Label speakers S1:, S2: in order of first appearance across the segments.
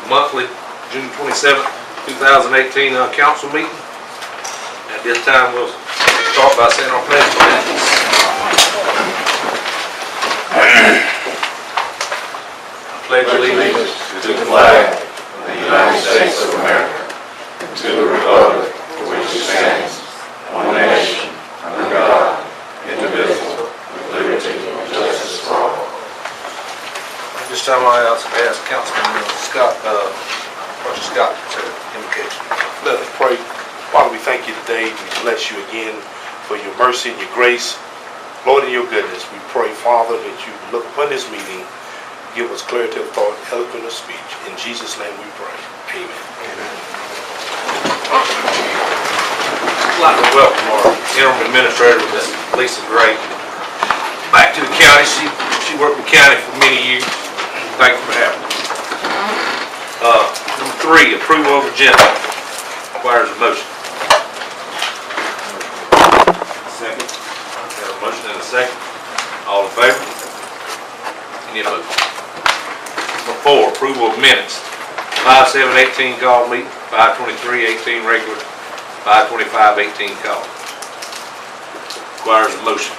S1: monthly June 27th, 2018 council meeting. At this time, we'll start by saying our pledge of allegiance. I pledge allegiance
S2: to the flag of the United States of America, to the republic for which it stands, one nation, under God, indivisible, with liberty and justice for all.
S1: This time I ask Councilman Scott, Roger Scott to indicate.
S3: Let us pray. Father, we thank you today. We bless you again for your mercy and your grace. Lord, in your goodness, we pray, Father, that you look upon this meeting, give us clarity of thought, eloquent of speech. In Jesus' name we pray. Amen.
S1: I'd like to welcome our interim administrator, Ms. Lisa Gray, back to the county. She worked with the county for many years. Thank you for having her. Number 3, approval of agenda. Requires a motion. Second. Got a motion and a second. All in favor? Any opposed? Number 4, approval of minutes. 5/7/18 call meeting, 5/23/18 regular, 5/25/18 call. Requires a motion.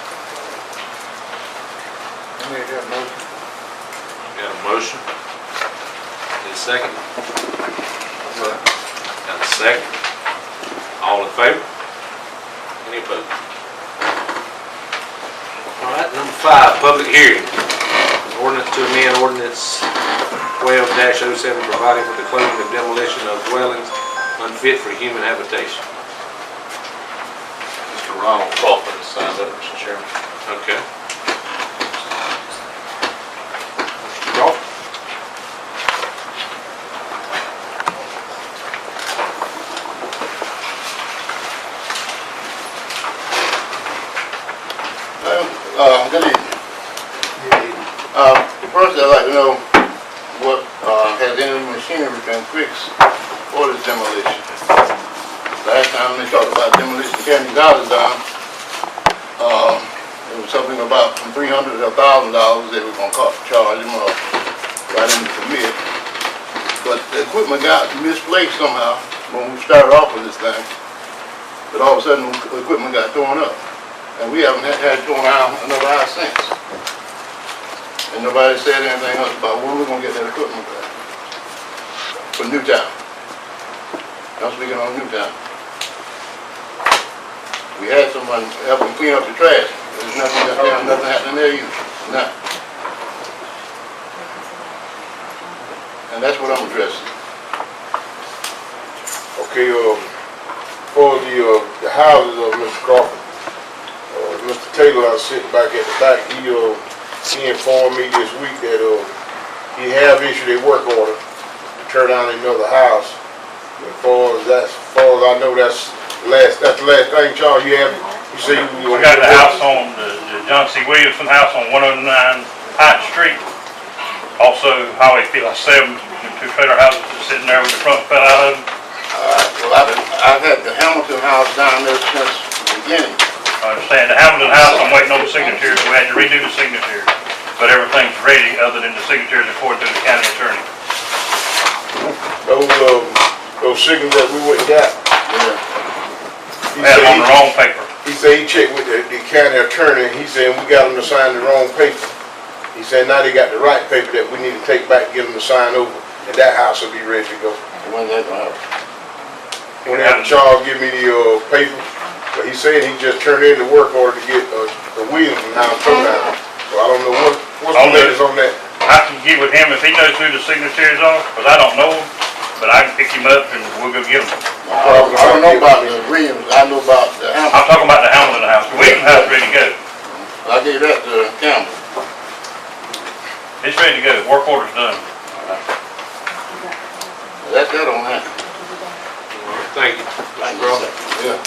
S1: Got a motion. Need a second? Got a second. All in favor? Any opposed? All right, number 5, public hearing. Ordinance to amend ordinance 12-07 providing for the closing of demolition of dwellings unfit for human habitation.
S2: Mr. Ronald Crawford has signed up, Mr. Chairman.
S1: Okay. Mr. Crawford?
S4: Good evening. First, I'd like to know what has any machinery been fixed for this demolition? Last time they talked about demolition, $10 down. It was something about from $300 to $1,000 they were going to charge them right in the permit. But the equipment got misplaced somehow when we started off with this thing. But all of a sudden, the equipment got torn up. And we haven't had it torn out another hour since. And nobody said anything else about when we're going to get that equipment back. For Newtown. I'm speaking on Newtown. We had someone help them clean up the trash. There's nothing happening there either. Nothing. And that's what I'm addressing.
S5: Okay, for the houses of Mr. Crawford, Mr. Taylor, I was sitting back at the back. He informed me this week that he have issued a work order to tear down another house. As far as I know, that's the last thing, Charles. You say you
S6: got the house on the John C. Williamson house on 109 High Street. Also, Highway 7, the 2 trailer houses that's sitting there with the front fell out of them.
S4: Well, I've had the Hamilton house down there since the beginning.
S6: I understand the Hamilton house, I'm waiting on the signatures. We had to redo the signatures, but everything's ready other than the signatures according to the county attorney.
S5: Those signals that we went and got.
S4: Yeah.
S6: We had them on the wrong paper.
S5: He said he checked with the county attorney. He said we got them to sign the wrong paper. He said now they got the right paper that we need to take back, get them to sign over, and that house will be ready to go.
S4: When's that going to happen?
S5: When Charles give me the paper, but he said he just turned in the work order to get the wheels and how to down. So I don't know what's the latest on that.
S6: I can get with him if he knows who the signatures are, because I don't know them, but I can pick him up and we'll go get them.
S4: I don't know about the Williams. I know about the Hamilton.
S6: I'm talking about the Hamilton house. The Williams house is ready to go.
S4: I gave that to Campbell.
S6: It's ready to go. Work order's done.
S4: That's that on that.
S1: Thank you.
S4: Thank you, sir. Yeah.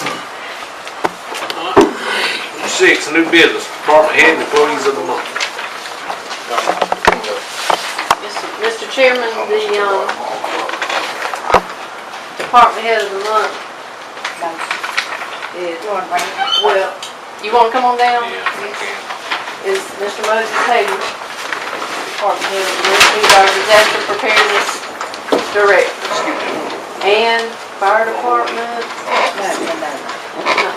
S1: 6, new business, department head and employees of the month.
S7: Mr. Chairman, the department head of the month is, well, you want to come on down?
S1: Yeah.
S7: Is Mr. Moses Taylor, department head of the month. He's our disaster preparedness director. And fire department,
S8: No.
S7: no.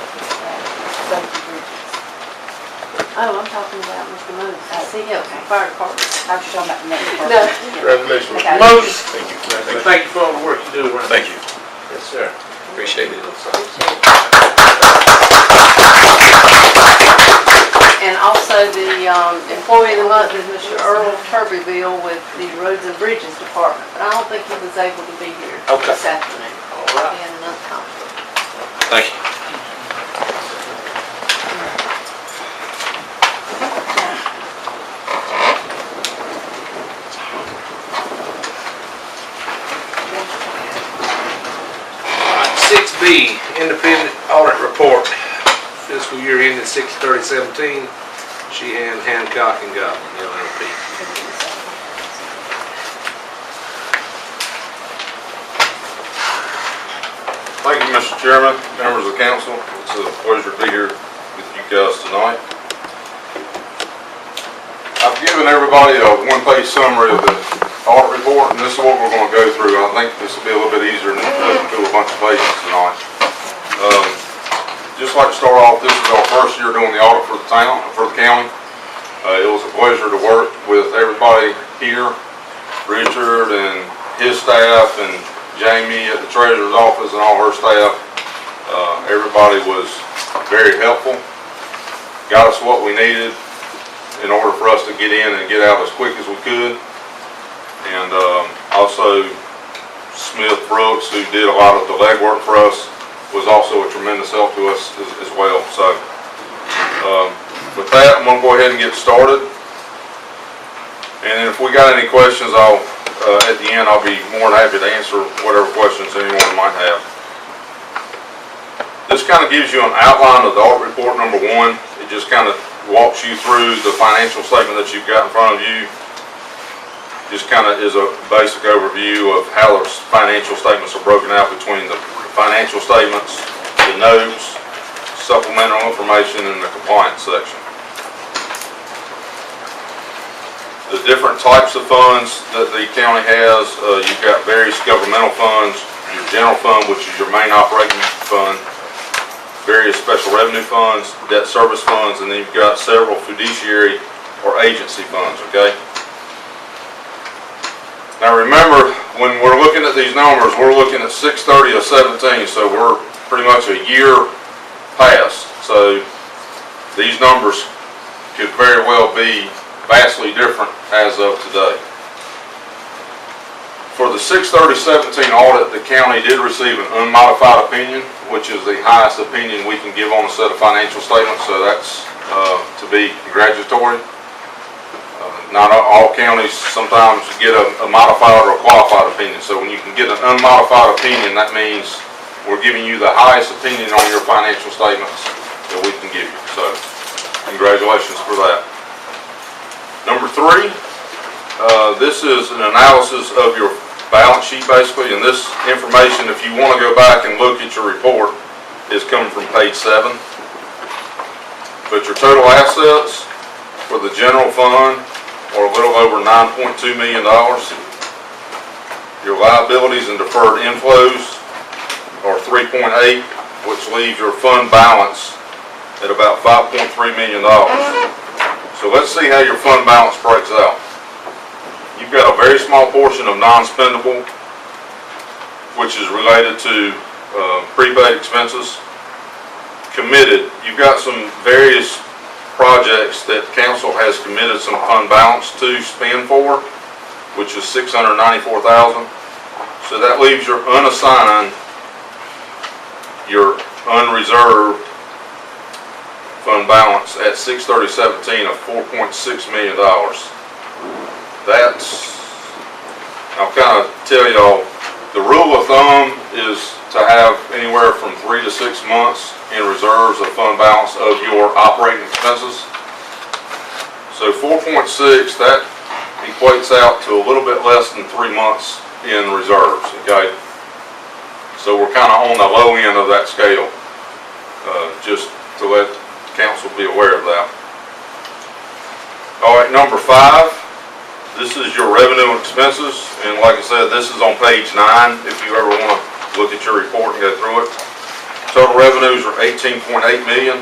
S7: Oh, I'm talking about Mr. Moses. He helps the fire department.
S8: I was talking about the next part.
S7: No.
S5: Congratulations.
S8: Okay.
S1: Moses,
S3: Thank you.
S1: thank you for all the work you do around.
S2: Thank you.
S1: Yes, sir.
S2: Appreciate it.
S7: And also the employee of the month is Mr. Earl Turbyville with the Roads and Bridges Department. But I don't think he was able to be here
S1: Okay.
S7: this afternoon.
S1: All right.
S7: He had another conflict.
S2: Thank you.
S1: Six B, independent audit report, fiscal year ended 6/30/17, Sheehan, Hancock, and Godwin, LLP.
S9: Thank you, Mr. Chairman, members of the council. It's a pleasure to be here with you guys tonight. I've given everybody a one-page summary of the audit report, and this is what we're going to go through. I think this will be a little bit easier than flipping through a bunch of pages tonight. Just like to start off, this is our first year doing the audit for the town, for the county. It was a pleasure to work with everybody here, Richard and his staff, and Jamie at the treasurer's office and all her staff. Everybody was very helpful, got us what we needed in order for us to get in and get out as quick as we could. And also Smith Brooks, who did a lot of the legwork for us, was also a tremendous help to us as well. So with that, I'm going to go ahead and get started. And if we got any questions, at the end, I'll be more than happy to answer whatever questions anyone might have. This kind of gives you an outline of the audit report, number one. It just kind of walks you through the financial statement that you've got in front of you. Just kind of is a basic overview of how those financial statements are broken out between the financial statements, the notes, supplemental information, and the compliance section. The different types of funds that the county has, you've got various governmental funds, your general fund, which is your main operating fund, various special revenue funds, debt service funds, and then you've got several fiduciary or agency funds, okay? Now remember, when we're looking at these numbers, we're looking at 6/30/17, so we're pretty much a year past. So these numbers could very well be vastly different as of today. For the 6/30/17 audit, the county did receive an unmodified opinion, which is the highest opinion we can give on a set of financial statements, so that's to be congratulatory. Not all counties sometimes get a modified or a qualified opinion, so when you can get an unmodified opinion, that means we're giving you the highest opinion on your financial statements that we can give you. So congratulations for that. Number three, this is an analysis of your balance sheet basically, and this information, if you want to go back and look at your report, is coming from page 7. But your total assets for the general fund are a little over $9.2 million. Your liabilities and deferred inflows are 3.8, which leaves your fund balance at about $5.3 million. So let's see how your fund balance breaks out. You've got a very small portion of non-spendable, which is related to prepaid expenses. Committed, you've got some various projects that council has committed some fund balance to spend for, which is $694,000. So that leaves your unassigned, your unreserved fund balance at 6/30/17 of $4.6 million. That's, I'll kind of tell y'all, the rule of thumb is to have anywhere from 3 to 6 months in reserves of fund balance of your operating expenses. So 4.6, that equates out to a little bit less than 3 months in reserves, okay? So we're kind of on the low end of that scale, just to let council be aware of that. All right, number 5, This is your revenue and expenses, and like I said, this is on page 9, if you ever want to look at your report and go through it. Total revenues are 18.8 million.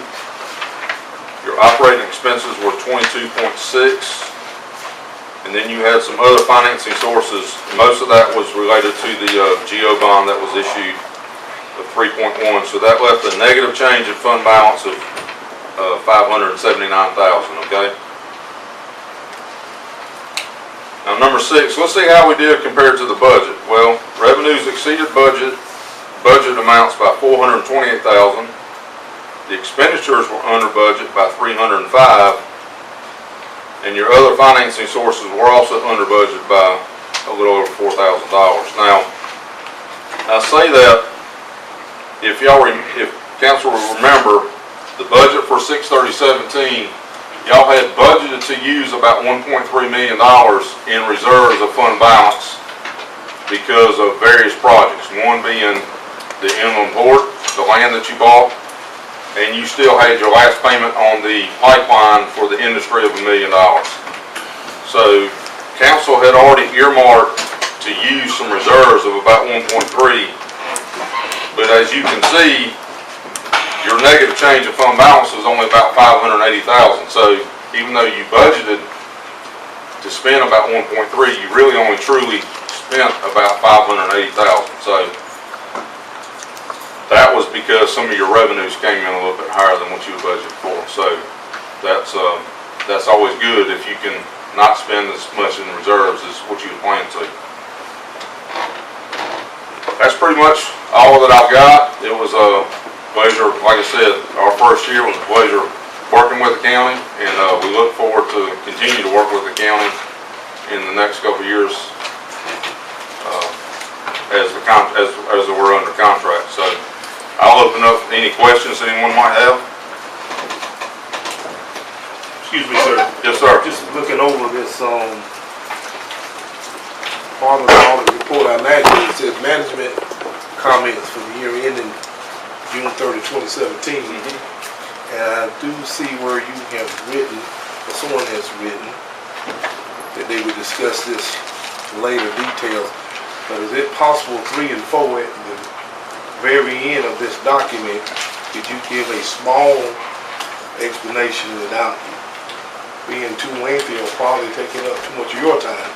S9: Your operating expenses were 22.6. And then you had some other financing sources. Most of that was related to the GO bond that was issued of 3.1. So that left a negative change in fund balance of $579,000, okay? Now, number 6, let's see how we did compared to the budget. Well, revenues exceeded budget amounts by $428,000. The expenditures were under budget by $305,000, and your other financing sources were also under budget by a little over $4,000. Now, I say that if council will remember, the budget for 6/30/17, y'all had budgeted to use about $1.3 million in reserves of fund balance because of various projects. One being the inland port, the land that you bought, and you still had your last payment on the pipeline for the industry of $1 million. So council had already earmarked to use some reserves of about 1.3, but as you can see, your negative change of fund balance was only about $580,000. So even though you budgeted to spend about 1.3, you really only truly spent about $580,000. So that was because some of your revenues came in a little bit higher than what you budgeted for. So that's always good if you can not spend as much in reserves as what you planned to. That's pretty much all that I've got. It was a pleasure, like I said, our first year was a pleasure working with the county, and we look forward to continue to work with the county in the next couple of years as we're under contract. So I'll open up any questions anyone might have.
S3: Excuse me, sir.
S9: Yes, sir.
S3: Just looking over this, part of the audit report, I imagine it says management comments for the year ending June 30, 2017. And I do see where you have written, or someone has written, that they would discuss this in later details. But is it possible 3 and 4 at the very end of this document, could you give a small explanation without being too lengthy or probably taking up too much of your time?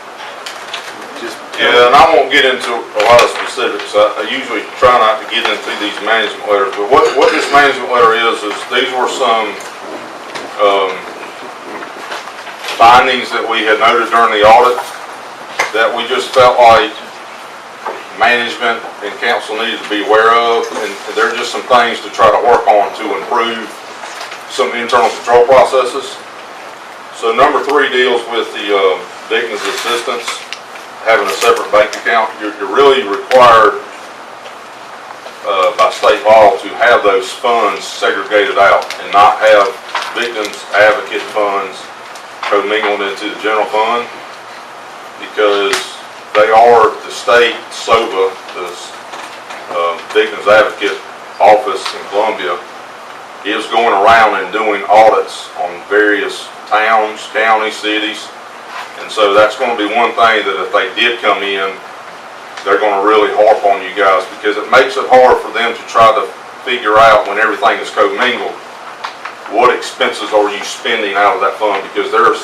S9: Yeah, and I won't get into a lot of specifics. I usually try not to get into these management letters, but what this management letter is these were some findings that we had noted during the audit that we just felt like management and council needed to be aware of, and they're just some things to try to work on to improve some internal control processes. So number 3 deals with the victim's assistance, having a separate bank account. You're really required by state law to have those funds segregated out and not have victims advocate funds commingled into the general fund, because they are the state SOBA, the Victims Advocate Office in Columbia, is going around and doing audits on various towns, counties, cities. And so that's going to be one thing that if they did come in, they're going to really harp on you guys, because it makes it hard for them to try to figure out, when everything is commingled, what expenses are you spending out of that fund, because there's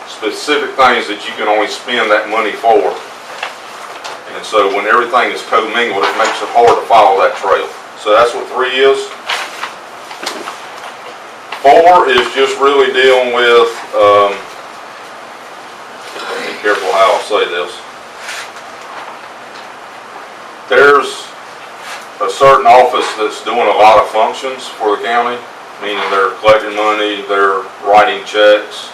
S9: specific things that you can only spend that money for. And so when everything is commingled, it makes it hard to follow that trail. So that's what 3 is. 4 is just really dealing with, be careful how I'll say this. There's a certain office that's doing a lot of functions for the county, meaning they're collecting money, they're writing checks.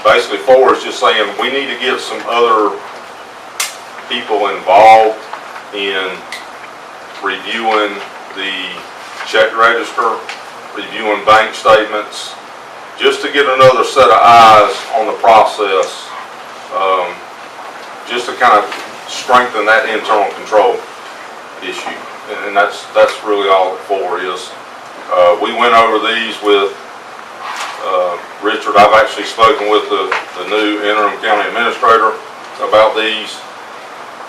S9: Basically 4 is just saying we need to get some other people involved in reviewing the check register, reviewing bank statements, just to get another set of eyes on the process, just to kind of strengthen that internal control issue. And that's really all that 4 is. We went over these with Richard, I've actually spoken with the new interim county administrator about these.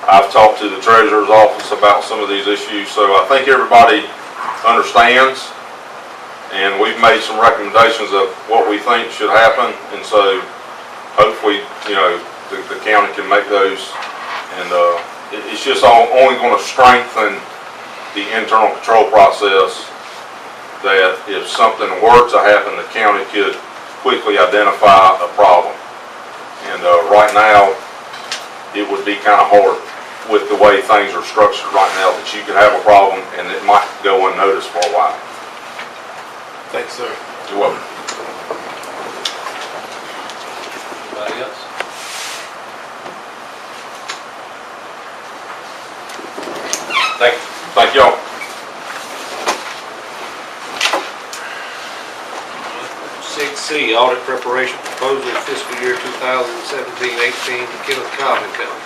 S9: I've talked to the treasurer's office about some of these issues, so I think everybody understands. And we've made some recommendations of what we think should happen, and so hopefully, the county can make those. And it's just only going to strengthen the internal control process, that if something were to happen, the county could quickly identify a problem. And right now, it would be kind of hard with the way things are structured right now, that you could have a problem and it might go unnoticed for a while.
S3: Thanks, sir.
S9: You're welcome.
S1: Anybody else? Thank you.
S9: Thank y'all.
S1: 6C, audit preparation proposal fiscal year 2017-18 to Kenneth Cobb and Company.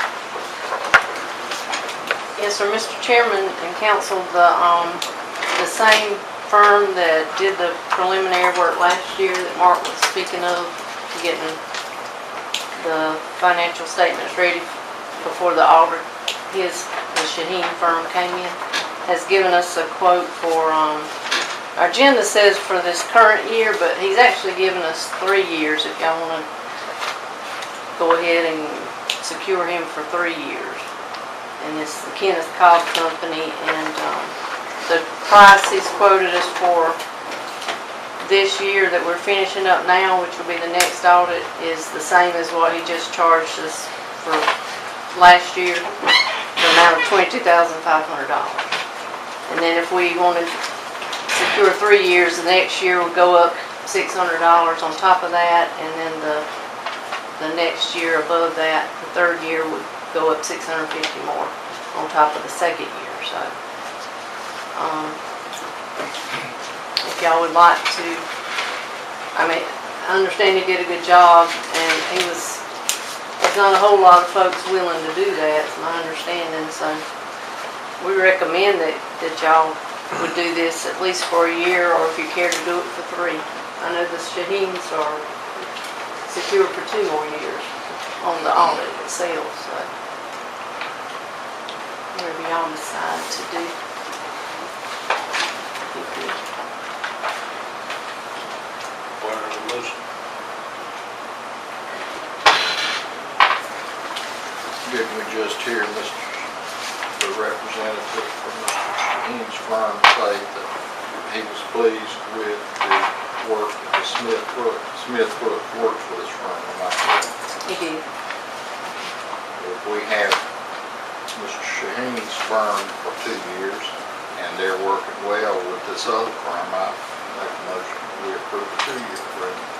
S7: Yes, sir, Mr. Chairman and council, the same firm that did the preliminary work last year that Mark was speaking of, getting the financial statements ready before the audit, the Shaheen firm came in, has given us a quote for, our agenda says for this current year, but he's actually given us 3 years if y'all want to go ahead and secure him for 3 years. And it's the Kenneth Cobb Company, and the price he's quoted us for this year that we're finishing up now, which will be the next audit, is the same as what he just charged us for last year, the amount of $22,500. And then if we wanted to secure 3 years, the next year would go up $600 on top of that, and then the next year above that, the third year would go up $650 more on top of the second year. So if y'all would like to, I understand he did a good job, and there's not a whole lot of folks willing to do that, it's my understanding. So we recommend that y'all would do this at least for a year, or if you care to do it for 3. I know the Shaheens are secure for 2 more years on the audit itself, so whatever y'all decide to do.
S1: Require a motion.
S8: Didn't we just hear the representative from Mr. Shaheen's firm say that he was pleased with the work that Smith Brook worked for this firm? Am I correct?
S7: He did.
S8: If we have Mr. Shaheen's firm for 2 years and they're working well with this other firm, I make a motion that we approve a 2-year agreement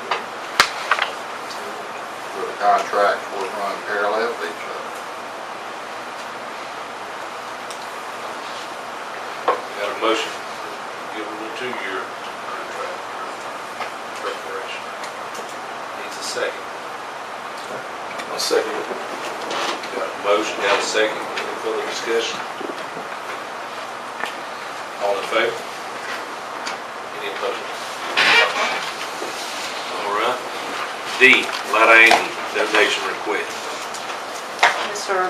S8: where the contracts will run parallel to each other.
S1: Got a motion, give him a 2-year contract preparation. Needs a second.
S3: I'll second it.
S1: Got a motion, got a second. Any further discussion? All in favor? Any opposed? All right. D, Latta Angie, donation request.
S7: Yes, sir.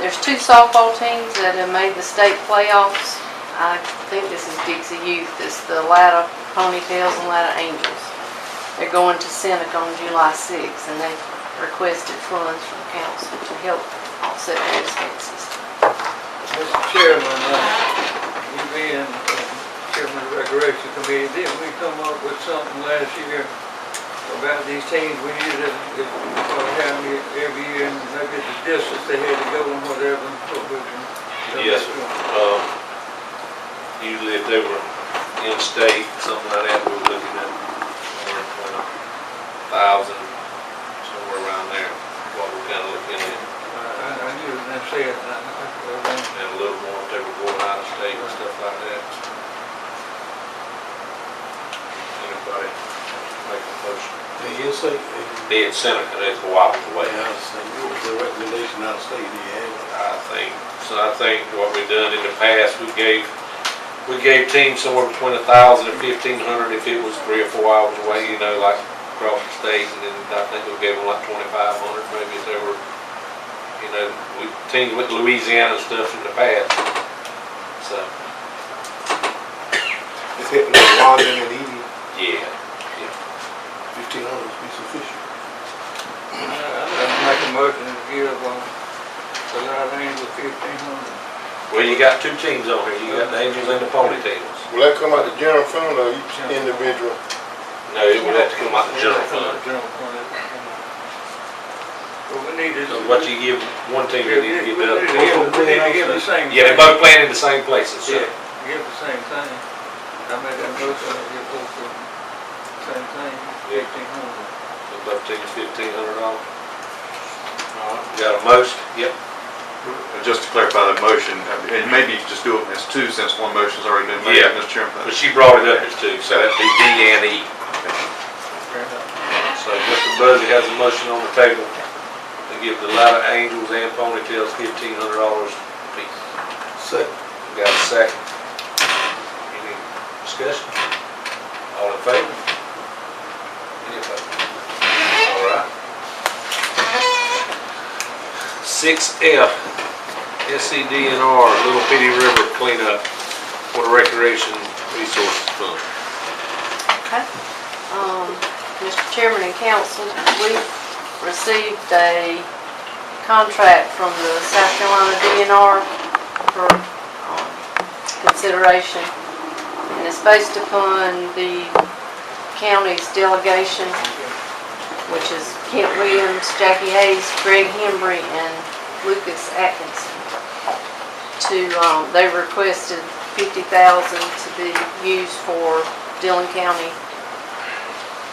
S7: There's 2 softball teams that have made the state playoffs. I think this is Dixie Youth. It's the Latta Ponytails and Latta Angels. They're going to Seneca on July 6th, and they've requested funds from council to help offset their expenses.
S10: Mr. Chairman, you being Chairman of the Recreation Committee, didn't we come up with something last year about these teams? We needed to have them every year, and maybe the distance they had to go and whatever.
S1: Yes, sir. Usually if they were in-state, something like that, we were looking at 120,000, somewhere around there, what we're kind of looking at.
S10: I knew that said,
S1: And a little more if they were going out of state and stuff like that. Anybody make a motion? They had Seneca, that's a while away.
S4: What was the recommendation out of state, do you have?
S1: I think what we've done in the past, we gave We gave teams somewhere between 1,000 and 1,500 if it was 3 or 4 hours away, you know, like across the state, and then I think we gave them like 2,500 maybe if they were, you know, we teamed with Louisiana and stuff in the past. So,
S3: It's hitting the London and Edie,
S1: yeah.
S3: 1,500 would be sufficient.
S10: I'd make a motion to give, the Light Angels 1,500.
S1: Well, you got 2 teams on here, you got the Angels and the Ponytails.
S5: Will that come out the general fund or each individual?
S1: No, it would have to come out the general fund.
S10: General fund. Well, we need to.
S1: So what you give one team, you need to give the other.
S10: We need to give the same.
S1: Yeah, they're both playing in the same places, so.
S10: Yeah, give the same thing. I made that motion, I give both of them the same thing, 1,500.
S1: Both teams $1,500. All right, got a motion? Yep.
S2: Just to clarify that motion, and maybe just do it as 2 since one motion's already been made,
S1: Yeah.
S2: Mr. Chairman.
S1: But she brought it up as 2, so that'd be D and E. So Mr. Buzzy has a motion on the table to give the Light Angels and Ponytails $1,500 apiece.
S3: Second.
S1: Got a second? Any discussion? All in favor? Any opposed? All right. 6F, SCDNR, Little Bitty River Cleanup for the Recreation Resources Fund.
S7: Okay. Mr. Chairman and Council, we received a contract from the South Carolina DNR for consideration, and it's based upon the county's delegation, which is Kent Williams, Jackie Hayes, Greg Hembry, and Lucas Atkinson. They requested $50,000 to be used for Dillon County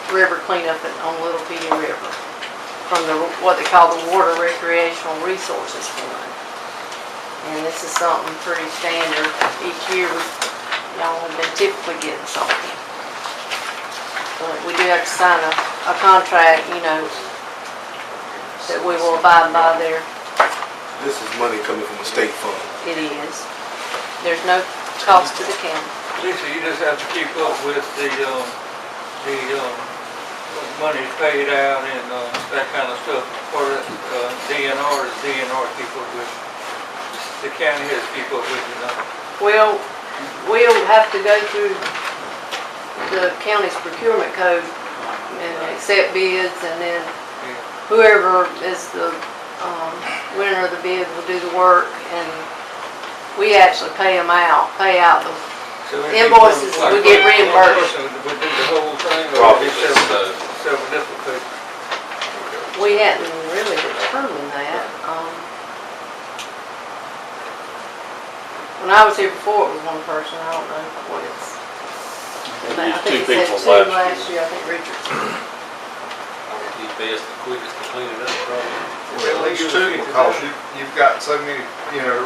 S7: river cleanup on Little Bitty River from what they call the Water Recreational Resources Fund. And this is something pretty standard. Each year, y'all have been typically getting something. But we do have to sign a contract, you know, that we will abide by there.
S3: This is money coming from the state fund.
S7: It is. There's no cost to the county.
S10: Lisa, you just have to keep up with the money paid out and, that kind of stuff. For DNR is DNR, keep up with. The county has to keep up with, you know.
S7: Well, we'll have to go through the county's procurement code and accept bids, and then whoever is the winner of the bid will do the work, and we actually pay out the
S10: So
S7: invoices, we get reimbursed.
S10: We do the whole thing, or
S1: Probably
S10: we several different people?
S7: We hadn't really determined that. When I was here before, it was one person. I don't know what it's. I think it said 2 last year. I think Richardson.
S1: He's best and quickest to clean it up, probably.
S8: Well, at least 2, because you've got so many, you know,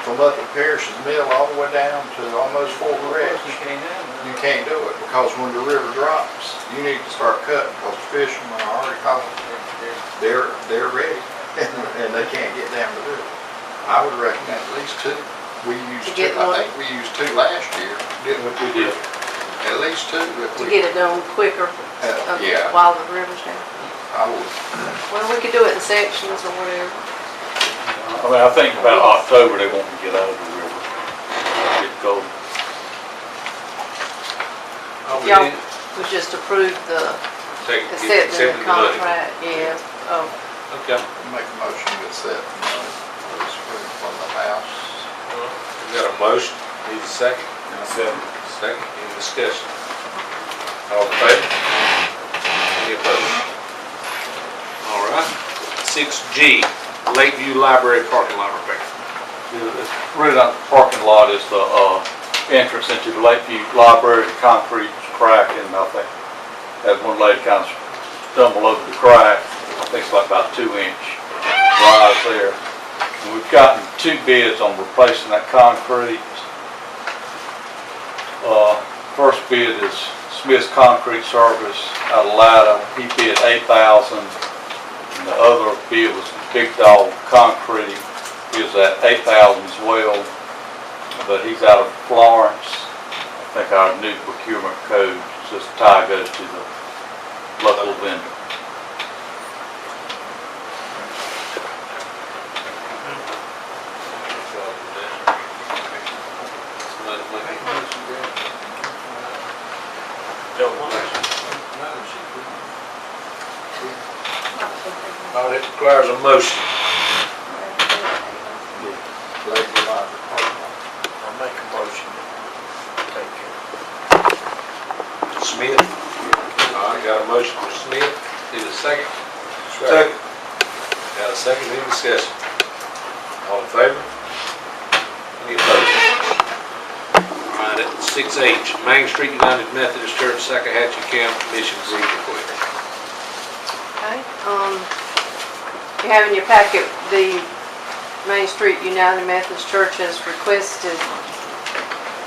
S8: from up at Parrish's Mill all the way down to almost Fort Rich.
S10: You can't have it.
S8: You can't do it, because when the river drops, you need to start cutting, because the fishermen are already calling. They're ready, and they can't get down the river. I would recommend at least 2. We used
S7: To get
S8: 2, I
S7: one.
S8: think we used 2 last year, didn't we?
S1: We did.
S8: At least 2.
S7: To get it done quicker
S8: Yeah.
S7: while the river's down.
S8: I would.
S7: Well, we could do it in sections or whatever.
S11: I mean, I think about October, they won't get out of the river. Get cold.
S7: Y'all would just approve the accepting the
S1: money.
S7: contract, yeah. Oh,
S1: Okay.
S8: Make a motion to accept from the house.
S1: We got a motion, need a second? Second, any discussion? All in favor? Any opposed? All right. 6G, Lakeview Library parking lot repair.
S11: It's really not the parking lot, it's the entrance into the Lakeview Library, the concrete's cracking, I think. Had one lady kind of stumble over the crack, I think it's like about 2-inch rise there. And we've gotten 2 bids on replacing that concrete. First bid is Smith's Concrete Service out of Latta. He bid $8,000. And the other bid was Big Dog Concrete. He was at $8,000 as well. but he's out of Florence. I think our new procurement code says tie goes to the local vendor.
S1: All that requires a motion.
S10: I'll make a motion. Thank you.
S1: Smith. All right, got a motion for Smith. Need a second?
S3: Second.
S1: Got a second, any discussion? All in favor? Any opposed? All right, at 6H, Main Street United Methodist Church, Sakahatchee County Commission Group request.
S7: Okay, you have in your packet, the Main Street United Methodist Church has requested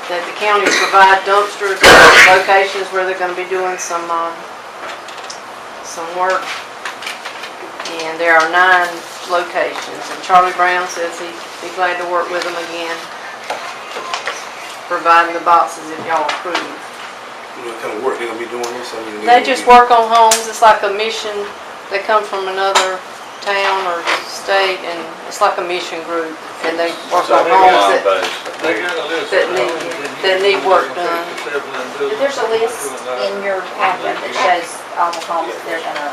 S7: that the county provide dumpsters at locations where they're gonna be doing some work. And there are 9 locations, and Charlie Brown says he'd be glad to work with them again, providing the boxes if y'all approve.
S3: You know what kind of work they're gonna be doing this? I mean,
S7: They just work on homes. It's like a mission. They come from another town or state, and it's like a mission group, and they work on homes
S10: They got a list
S7: that
S10: of
S7: need-
S10: homes
S7: that need work done.
S12: There's a list in your packet that shows all the homes that they're gonna,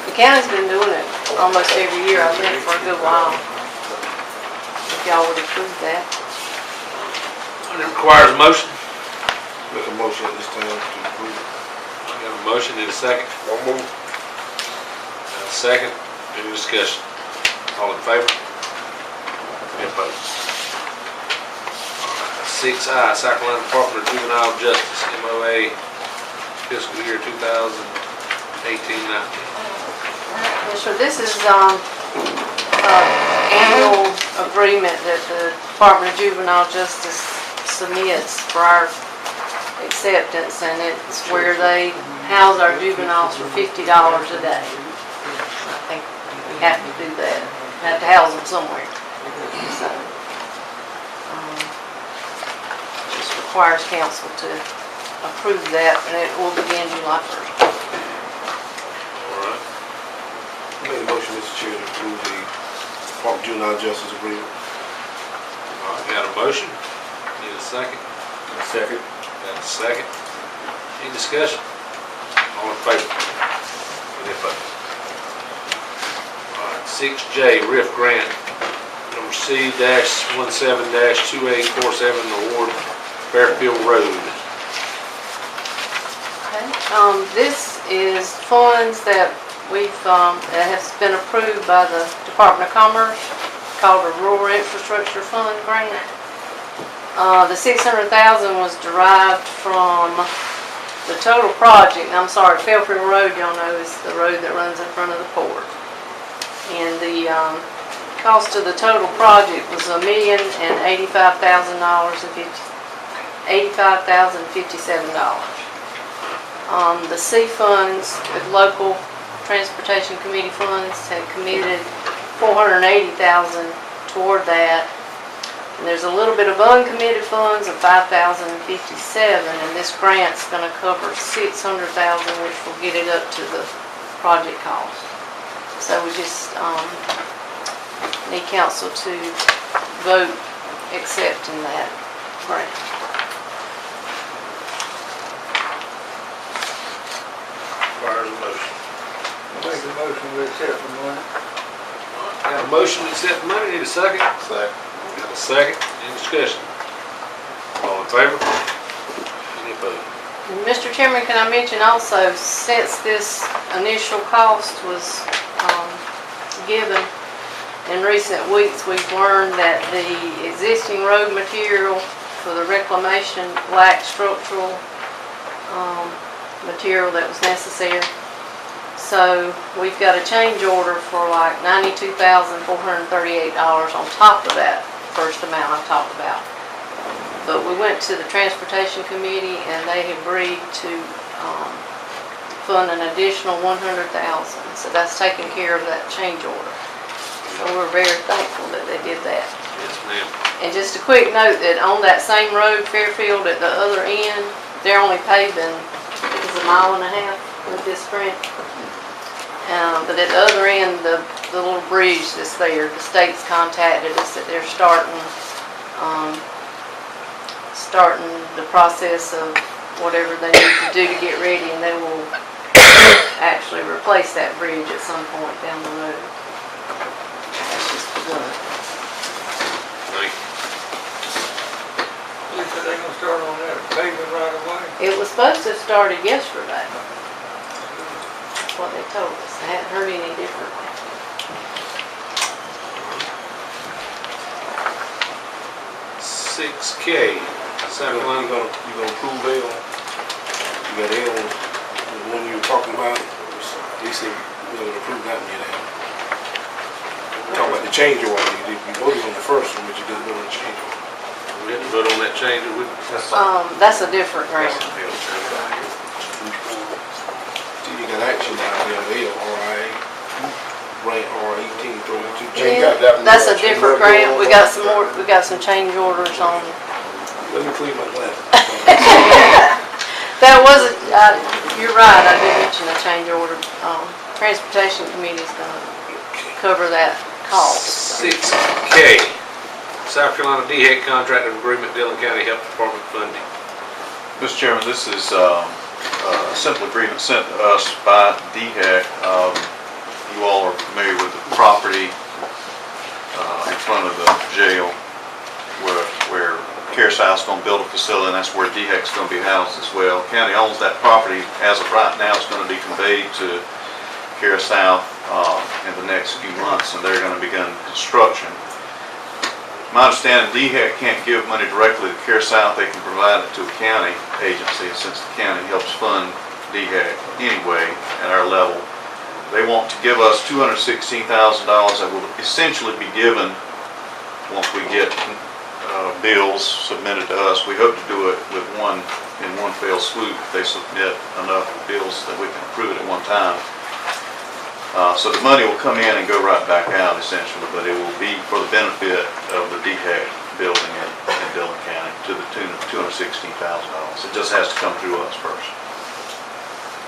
S7: The county's been doing it almost every year, I think, for a good while. If y'all would approve that.
S1: It requires a motion.
S3: Make a motion at this time to approve.
S1: I got a motion, need a second?
S5: Don't move.
S1: Got a second, any discussion? All in favor? Any opposed? 6I, South Carolina Department of Juvenile Justice, MOA, fiscal year 2018-19.
S7: Yes, sir, this is, annual agreement that the Department of Juvenile Justice submits for our acceptance, and it's where they house our juveniles for $50 a day. I think we have to do that, have to house them somewhere. So, just requires council to approve that, and it will begin July 1st.
S1: All right.
S3: Make a motion, Mr. Chair, to approve the Department of Juvenile Justice Agreement.
S1: All right, got a motion, need a second?
S3: Second.
S1: Got a second. Any discussion? All in favor? Any opposed? All right, 6J, RIF grant, number C-17-2847, award Fairfield Road.
S7: Okay. This is funds that that has been approved by the Department of Commerce, called a Rural Infrastructure Fund grant. The $600,000 was derived from the total project. I'm sorry, Fairfield Road, y'all know, is the road that runs in front of the port. And the cost of the total project was $1,085,057. The C funds, with local transportation committee funds, had committed $480,000 toward that. And there's a little bit of uncommitted funds of $5,057, and this grant's gonna cover $600,000, which will get it up to the project cost. So we just, need council to vote accepting that grant.
S1: Requires a motion.
S10: Make a motion to accept the money.
S1: Got a motion to accept the money, need a second?
S5: Second.
S1: Got a second, any discussion? All in favor? Any opposed?
S7: Mr. Chairman, can I mention also, since this initial cost was given in recent weeks, we've learned that the existing road material for the reclamation lacked structural material that was necessary. So we've got a change order for like $92,438 on top of that first amount I talked about. But we went to the Transportation Committee and they agreed to fund an additional $100,000. So that's taking care of that change order. So we're very thankful that they did that.
S1: Yes, ma'am.
S7: And just a quick note that on that same road, Fairfield, at the other end, they're only paving, I think it's 1.5 miles with this grant. But at the other end, the little bridge that's there, the state's contacted us that they're starting the process of whatever they need to do to get ready, and they will actually replace that bridge at some point down the road. That's just begun.
S1: Thank you.
S10: They said they're gonna start on that paving right away.
S7: It was supposed to have started yesterday. That's what they told us. I hadn't heard any different.
S1: 6K, South Carolina.
S3: You gonna approve L? You got L, the one you were talking about? They said we're gonna approve that one yet. Talking about the change order, you voted on the first one, but you didn't vote on the change order.
S1: We didn't vote on that change, or we?
S7: That's a different grant.
S3: See, you got action down there, L, RIA, grant R1832.
S7: Yeah, that's a different grant. We got some more, we got some change orders on.
S3: Let me clean my glasses.
S7: That wasn't, you're right, I did mention a change order. Transportation Committee's gonna cover that cost.
S1: 6K, South Carolina DHEC contract agreement, Dillon County Health Department funding.
S11: Mr. Chairman, this is a simple agreement sent to us by DHEC. You all are familiar with the property in front of the jail where CareSouth's going to build a facility, and that's where DHEC's going to be housed as well. County owns that property. As of right now, it's going to be conveyed to CareSouth in the next few months, and they're going to begin construction. My understanding, DHEC can't give money directly to CareSouth. They can provide it to a county agency, and since the county helps fund DHEC anyway at our level, they want to give us $216,000 that will essentially be given once we get bills submitted to us. We hope to do it with one fell swoop. They submit enough bills that we can approve it at one time. So the money will come in and go right back out essentially, but it will be for the benefit of the DHEC building in Dillon County to the tune of $216,000. It just has to come through us first.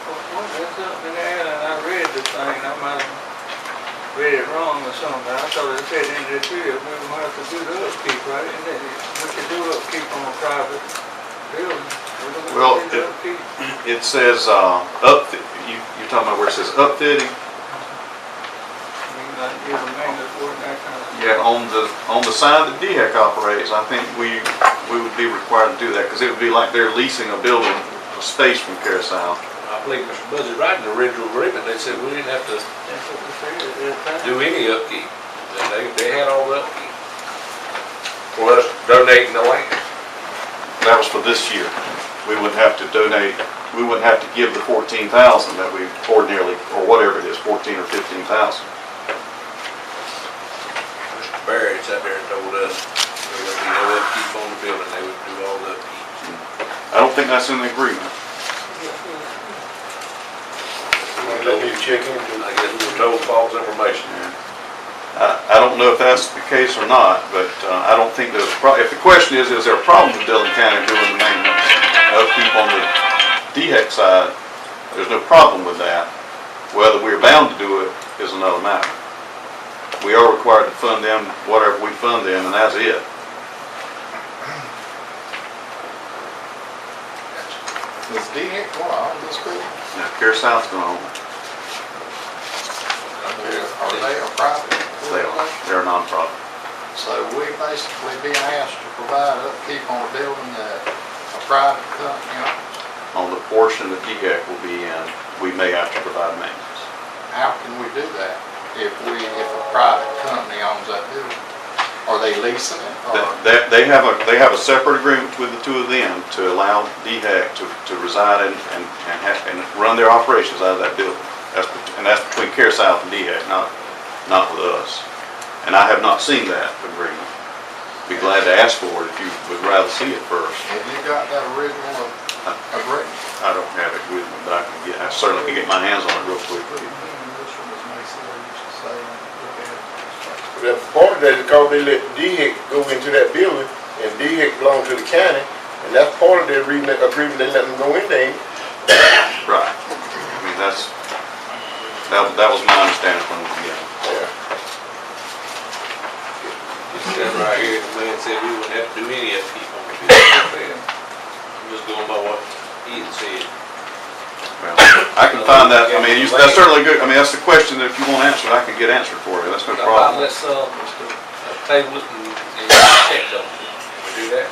S10: Well, that's something there, and I read the thing, I might have read it wrong or something. I thought it said in the field, we don't have to do the upkeep, right? And then we can do upkeep on a private building.
S11: Well, it says you're talking about where it says upfitting? Yeah, on the side that DHEC operates, I think we would be required to do that, because it would be like they're leasing a building, a space from CareSouth.
S1: I believe Mr. Budget right in the original agreement, they said we didn't have to do any upkeep. They had all the upkeep for us donating the land.
S11: That was for this year. We wouldn't have to donate, we wouldn't have to give the $14,000 that we ordinarily, or whatever it is, 14 or 15,000.
S1: Mr. Barrett sat there and told us there would be no upkeep on the building, they would do all the upkeep.
S11: I don't think that's in the agreement.
S3: Let me check into it.
S1: I guess we were told false information.
S11: I don't know if that's the case or not, but I don't think there's a problem. If the question is there a problem with Dillon County doing the maintenance, upkeep on the DHEC side, there's no problem with that. Whether we're bound to do it is another matter. We are required to fund them whatever we fund them, and that's it.
S8: Does DHEC want to own this building?
S11: Now, CareSouth's going to own it.
S8: Are they a private?
S11: They are. They're a nonprofit.
S8: So we basically being asked to provide upkeep on a building that a private company owns.
S11: On the portion that DHEC will be in, we may have to provide maintenance.
S8: How can we do that if a private company owns that building? Are they leasing it?
S11: They have a separate agreement with the two of them to allow DHEC to reside in and run their operations out of that building. That's between CareSouth and DHEC, not with us. And I have not seen that agreement. Be glad to ask for it if you would rather see it first.
S8: Have you got that original agreement?
S11: I don't have it with me, but I certainly can get my hands on it real quick.
S5: that part of that is because they let DHEC go into that building, and DHEC belongs to the county, and that's part of their agreement, they let them go in there.
S2: Right. I mean, that was my understanding from the beginning.
S5: Yeah.
S1: That right here, the man said we wouldn't have to do any of it. I'm just going by what he had said.
S2: Well, I can find that, I mean, that's certainly good, I mean, that's the question that if you want answered, I can get answered for you, that's no problem.
S13: Let's, Mr. Table it and check on it. We do that?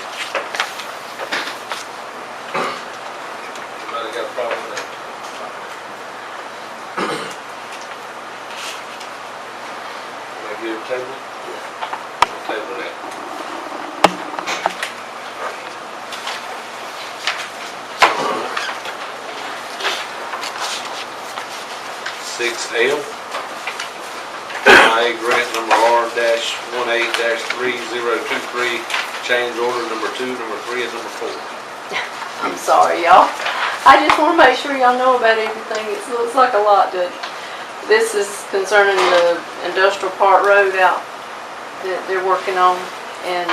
S13: Anybody got a problem with that? Can I get a table? Table that. Six L, IA grant number R-18-3023, change order number 2, number 3, and number 4.
S7: I'm sorry, y'all. I just want to make sure y'all know about everything. It looks like a lot to, this is concerning the industrial park road out that they're working on. And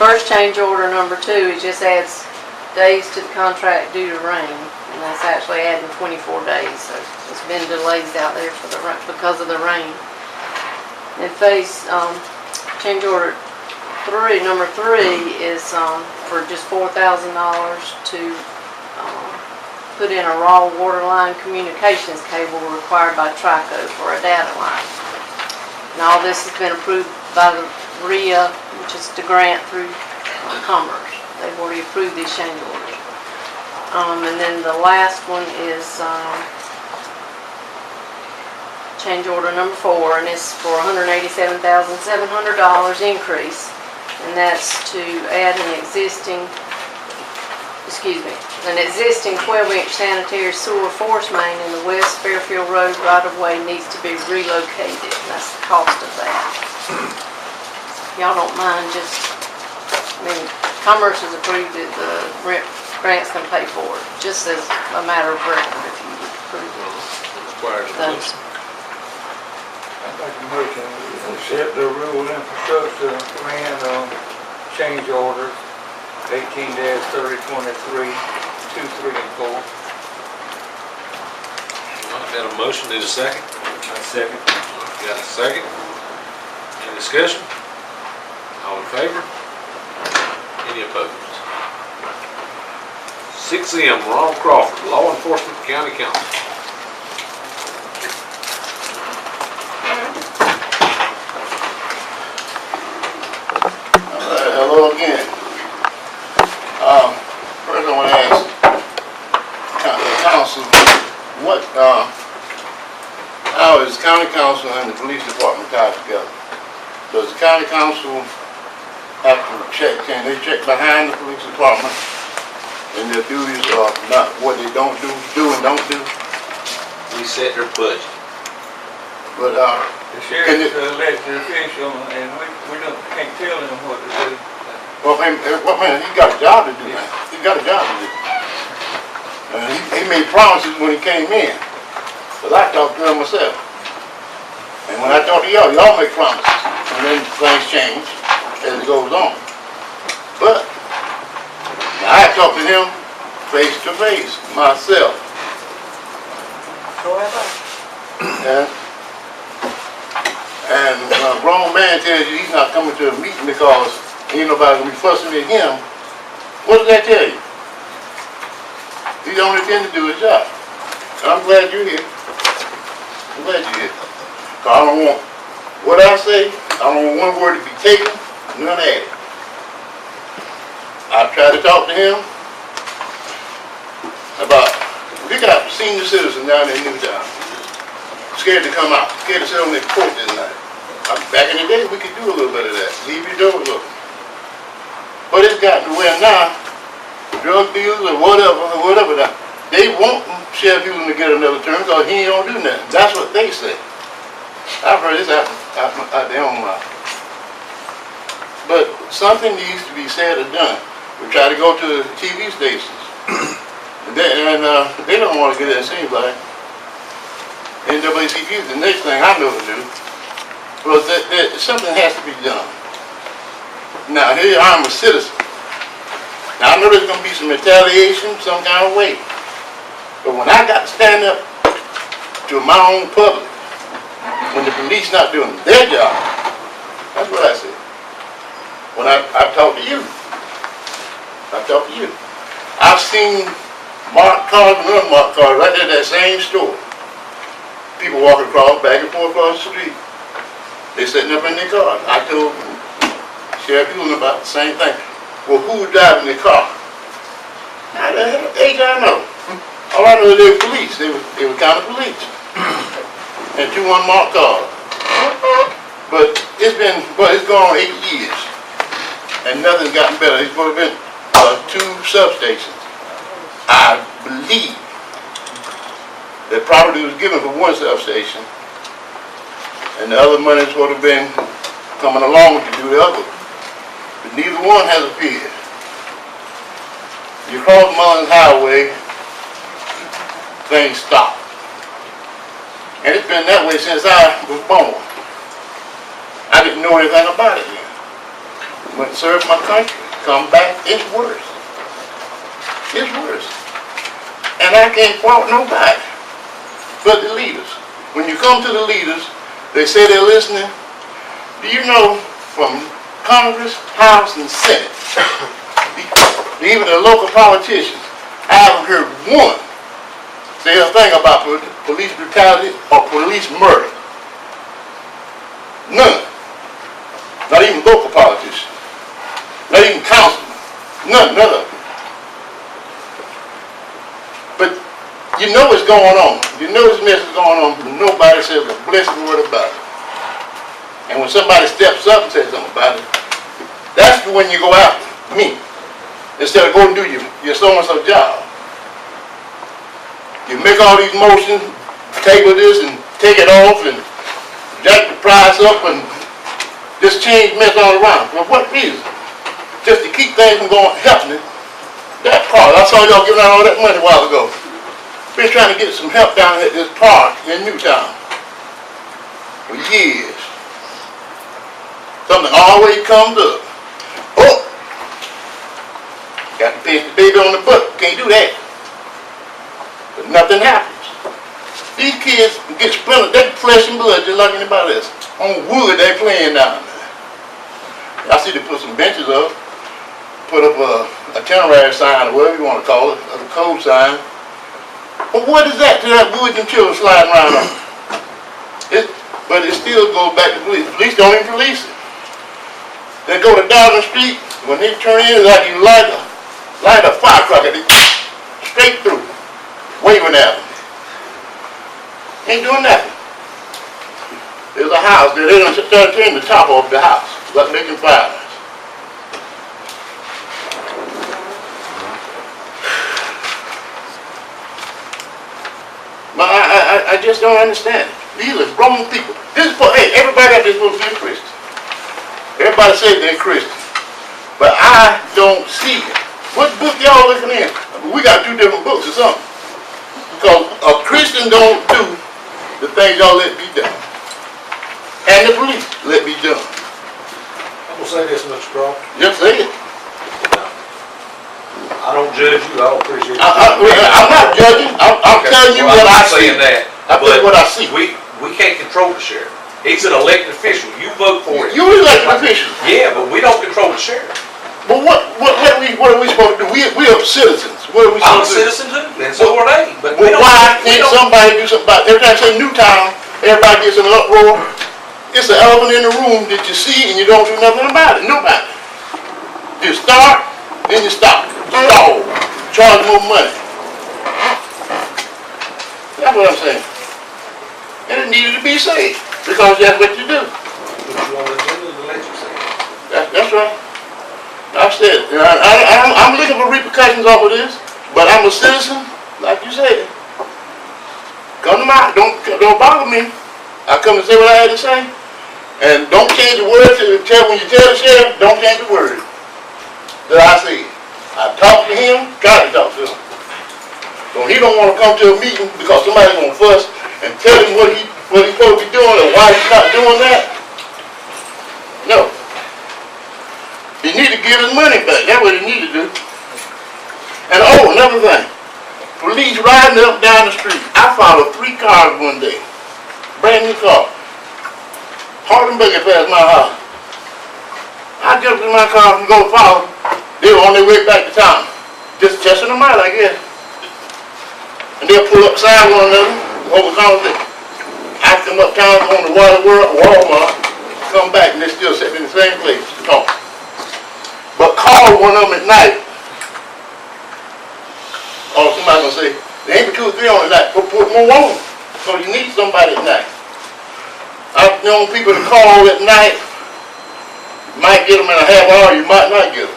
S7: first change order number 2, it just adds days to the contract due to rain. And that's actually adding 24 days, so it's been delays out there for because of the rain. And change order 3, number 3 is for just $4,000 to put in a raw water line communications cable required by TRICO for a data line. And all this has been approved by the RIA, which is the grant through Commerce. They've already approved these change orders. And then the last one is change order number 4, and it's for $187,700 increase, and that's to add an existing 12-inch sanitary sewer force main in the West Fairfield Road right-of-way needs to be relocated, and that's the cost of that. Y'all don't mind Commerce has approved it, the grants can pay for it, just as a matter of record if you would approve it.
S1: Requires a motion.
S10: I'd like to motion, we accept the rural infrastructure plan change orders 18-3023, 2, 3, and 4.
S1: Got a motion, need a second?
S13: I second.
S1: Got a second? Any discussion? All in favor? Any opposed? 6M, Ronald Crawford, Law Enforcement County Counsel.
S4: Hello again. First I want to ask the council, how is county council and the police department tied together? Does the county council have to can they check behind the police department and their duties are not what they do and don't do?
S1: We set their budget.
S4: But
S10: The sheriff's an elected official, and we can't tell him what to do.
S4: well, man, he got a job to do, man. He got a job to do. He made promises when he came in, but I talked to him myself. And when I talk to y'all make promises, and then things change as it goes on. But I talked to him face to face myself. And when a grown man tells you he's not coming to a meeting because ain't nobody gonna be fussing at him, what does that tell you? He's only intending to do his job. And I'm glad you're here. I'm glad you're here. Cause I don't want what I say, I don't want one word to be taken, none added. I tried to talk to him about, we got senior citizens down in Newtown, scared to come out, scared to sit on their porch at night. Back in the day, we could do a little bit of that, leave your doors open. But it's gotten to where now, drug dealers or whatever, they want Sheriff Hewson to get another term because he ain't gonna do nothing. That's what they say. I've heard this out their own mouth. But something needs to be said or done. We try to go to the TV stations. and they don't want to get it, it seems like. NAACP is the next thing I know to do. was that something has to be done. Now, here I'm a citizen. Now, I know there's gonna be some retaliation, some kind of way. But when I got to stand up to my own public, when the police not doing their job, that's what I said. When I've talked to you. I've talked to you. I've seen marked cars and unmarked cars right there at that same store. People walking across, back and forth across the street. They sitting up in their cars. I told Sheriff Hewlin about the same thing. Well, who was driving their car? How the hell I know? All I know is they were police. They were county police. And 2 unmarked cars. But it's gone on 8 years. And nothing's gotten better. It's supposed to have been 2 substations. I believe that property was given for 1 substation, and the other money is supposed to have been coming along to do the other. But neither one has appeared. You cross Mullins Highway, things stop. And it's been that way since I was born. I didn't know anything about it then. Went and served my country, come back, it's worse. It's worse. And I can't fault nobody but the leaders. When you come to the leaders, they say they're listening. Do you know from Congress, House, and Senate, even the local politicians, I haven't heard one say a thing about police brutality or police murder. None. Not even local politicians. Not even councilmen. None of them. But you know what's going on. You know this mess is going on, but nobody says a blessed word about it. And when somebody steps up and says something about it, that's when you go after me. Instead of going to do your so-and-so job. You make all these motions, table this and take it off and jack the price up and just change mess all around. For what reason? Just to keep things from going happening. That park, I saw y'all giving out all that money a while ago. Been trying to get some help down at this park in Newtown for years. Something always comes up. Oh! Got to pinch the baby on the butt. Can't do that. But nothing happens. These kids get splintered, they flesh and blood just like anybody else. On wood they playing down there. I see they put some benches up, put up a temporary sign or whatever you want to call it, a code sign. But what is that to that wood and children sliding around on? But it still goes back to police. Police don't even police it. They go to Dowden Street, when they turn in, it's like you light a firecracker, they straight through, waving at them. Ain't doing nothing. There's a house there, they don't turn the top off the house, like making fires. But I just don't understand it. These are grown people. This is for, hey, everybody out there is supposed to be a Christian. Everybody says they're Christian. But I don't see it. What book y'all looking in? We got 2 different books or something. Because a Christian don't do the things y'all let be done. And the police let be done.
S13: I'm gonna say this, Mr. Crawford.
S4: Just say it.
S13: I don't judge you, I don't appreciate you.
S4: I'm not judging. I'm telling you what I see.
S1: I'm not saying that.
S4: I tell you what I see.
S1: We can't control the sheriff. He's an elected official. You vote for it.
S4: You elected officials.
S1: Yeah, but we don't control the sheriff.
S4: But what are we supposed to do? We are citizens. What are we
S1: I'm a
S4: supposed to do?
S1: citizen too, and so are they. But we
S4: Well,
S1: don't.
S4: why
S1: we
S4: can't
S1: don't-
S4: somebody do something about it? Every time you say Newtown, everybody gets in an uproar. It's an elephant in the room that you see and you don't do nothing about it. Nobody. You start, then you stop. Stall. Charge more money. That's what I'm saying. And it needed to be said, because that's what you do.
S13: Put you on the agenda to let you say it.
S4: That's right. I've said, I'm looking for repercussions off of this, but I'm a citizen, like you said. Come to my, don't bother me. I come to say what I had to say. And don't change the word when you tell the sheriff, don't change the word that I said. I talked to him, tried to talk to him. So he don't want to come to a meeting because somebody's going to fuss and tell him what he's supposed to be doing or why he's not doing that. to give his money back. That's what he need to do. And oh, another thing. Police riding up down the street. I followed 3 cars one day. Brand new car. Hauling buggy past my house. I jumped in my car and go follow. They were on their way back to town. Just testing them out, I guess. And they'll pull up beside one another, over conversation. I come uptown on the Walmart, come back and they're still sitting in the same place to talk. But call one of them at night. Or somebody gonna say, there ain't but 2 or 3 on the night, put more on. So you need somebody at night. I've known people to call at night. You might get them in a half hour, you might not get them.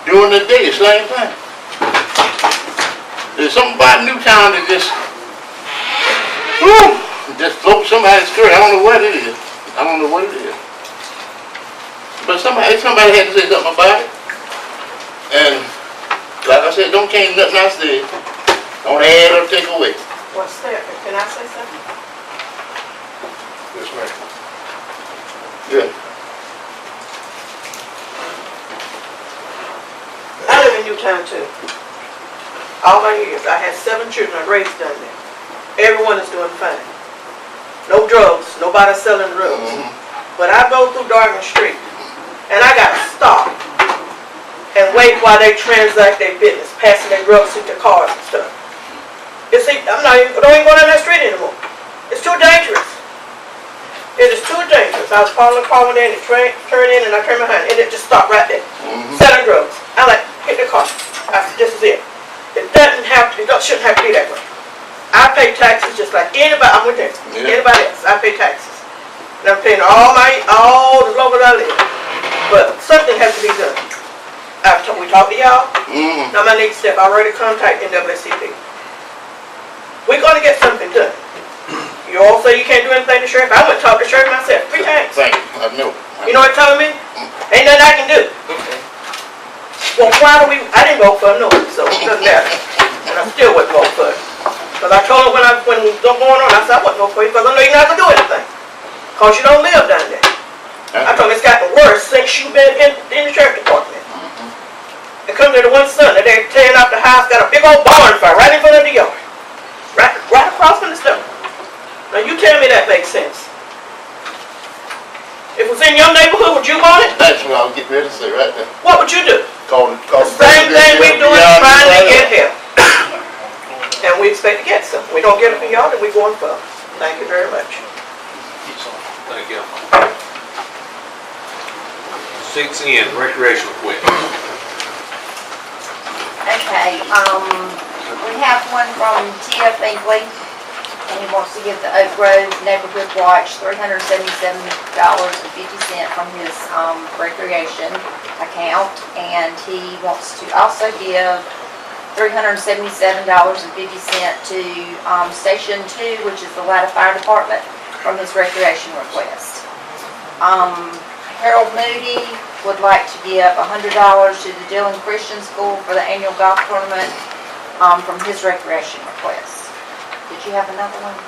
S4: During the day, same thing. There's something about Newtown that just floats somebody's skirt. I don't know what it is. I don't know what it is. But somebody had to say something about it. And like I said, don't change nothing I said. Don't add or take away.
S14: What's that? Can I say something?
S5: Yes, ma'am.
S4: Yeah.
S14: I live in Newtown too. All my years. I had 7 children. I raised down there. Everyone is doing fine. No drugs. Nobody selling drugs. But I go through Dargan Street and I gotta stop and wait while they transact their business, passing their drugs through their cars and stuff. You see, don't even go down that street anymore. It's too dangerous. It is too dangerous. I was following the car one day and it turned in and I turned behind and it just stopped right there. Selling drugs. I'm like, hit the car. I said, this is it. It doesn't have to, shouldn't have to be that way. I pay taxes just like anybody, I'm with them, anybody else. I pay taxes. And I'm paying all the local I live. But something has to be done. We talked to y'all. Now my next step, I already contacted NAACP. We're going to get something done. You all say you can't do anything to sheriff. I went and talked to sheriff myself 3 times.
S4: Thank you. I know.
S14: You know what telling me? Ain't nothing I can do. Well, why do I didn't vote for him, no, so it doesn't matter. And I still wouldn't vote for him. Because I told him when it was going on, I said I wouldn't vote for you because I know you're not going to do anything. Because you don't live down there. I told him it's gotten worse since you've been in the sheriff department. It comes to the one son that they're tearing up the house, got a big old barn fire right in front of the yard. Right across from the stuff. Now you tell me that makes sense. If it was in your neighborhood, would you want it?
S4: That's what I was getting ready to say right there.
S14: What would you do?
S4: Call
S14: the same thing we're doing, trying to get help. And we expect to get some. We don't get it from y'all, then we're going for. Thank you very much.
S1: Thank you. 6N, recreational equipment.
S12: Okay, we have one from T.F. Ingley, and he wants to give the Oak Grove Neighborhood Watch $377.50 from his recreation account, and he wants to also give $377.50 to Station 2, which is the Latta Fire Department, from his recreation request. Harold Moody would like to give $100 to the Dillon Christian School for the annual golf tournament from his recreation request. Did you have another one?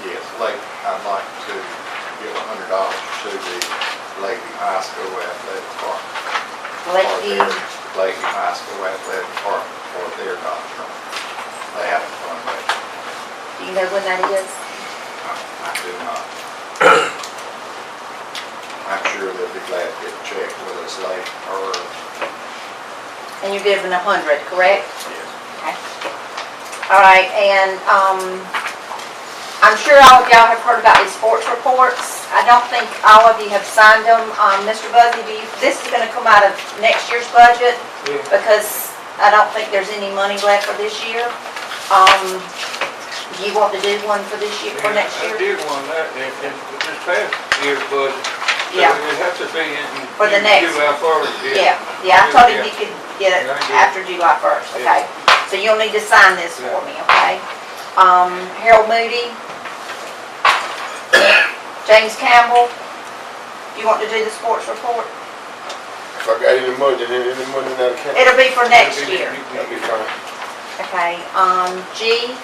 S8: Yes, I'd like to give $100 to the Lakeview High School Athletic Department. Lakeview High School Athletic Department for their golf tournament. They have a fundraiser.
S12: Do you know when that is?
S8: I do not. I'm sure they'll be glad to get a check with us later, or...
S12: And you're giving 100, correct?
S8: Yes.
S12: Okay. All right, and I'm sure all of y'all have heard about these sports reports. I don't think all of you have signed them. Mr. Buzzy, this is going to come out of next year's budget because I don't think there's any money left for this year. Do you want to do one for this year, for next year?
S10: I did one that in this past year's budget.
S12: Yeah.
S10: So it has to be in
S12: For the next.
S10: July 1st.
S12: Yeah, I told him you could get it after July 1st, okay? So you'll need to sign this for me, okay? Harold Moody, James Campbell, you want to do the sports report?
S5: If I got any money in that account?
S12: It'll be for next year.
S5: That'll be fine.
S12: Okay, G,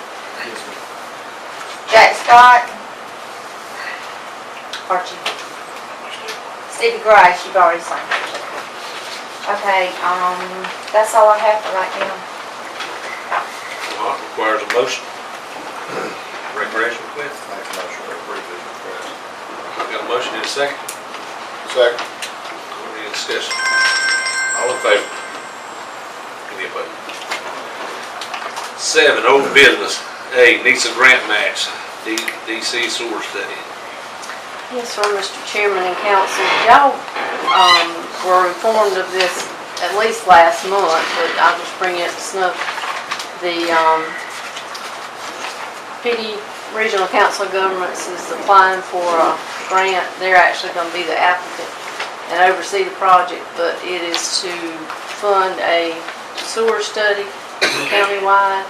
S12: Jack Scott, Archie, City Grace, you've already signed. Okay, that's all I have for right now.
S1: All right, requires a motion. Recreation request.
S8: Make a motion to approve this request.
S1: Got a motion in a second.
S5: Second.
S1: Any discussion? All in favor? Any opposed? 7, old business. A, NISA grant match, DC sewer study.
S7: Yes, sir, Mr. Chairman and Council. Y'all were informed of this at least last month, but I'll just bring it to snuff. The PD Regional Council of Governments is applying for a grant. They're actually going to be the applicant and oversee the project, but it is to fund a sewer study countywide